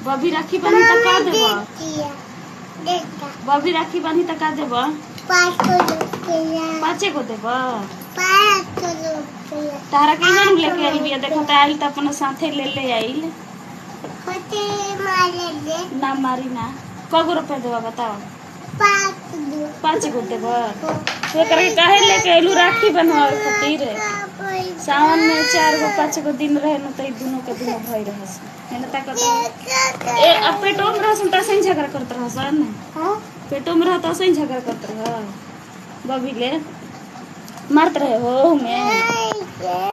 बबी राखी बनी त का देबो? बबी राखी बनी त का देबो? 5 गो देबो। तारा के ना लेके आई बिया देखो त आइल त अपन साथे ले आइल। ना मारी ना। कगो रुपया देबो बताओ? 5 गो देबो। तो करे काहे लेके आइलू राखी बनवावे खातिर? सावन में 4 गो 5 गो दिन रहे न त ई दोनों के दोनों भई रहस। मैंने ताकत ए अब पेटो में रहस त सही झगड़ा करत रहसन। हां पेटो में रहत सही झगड़ा करत रह। बबी ले मारत रहे हो में।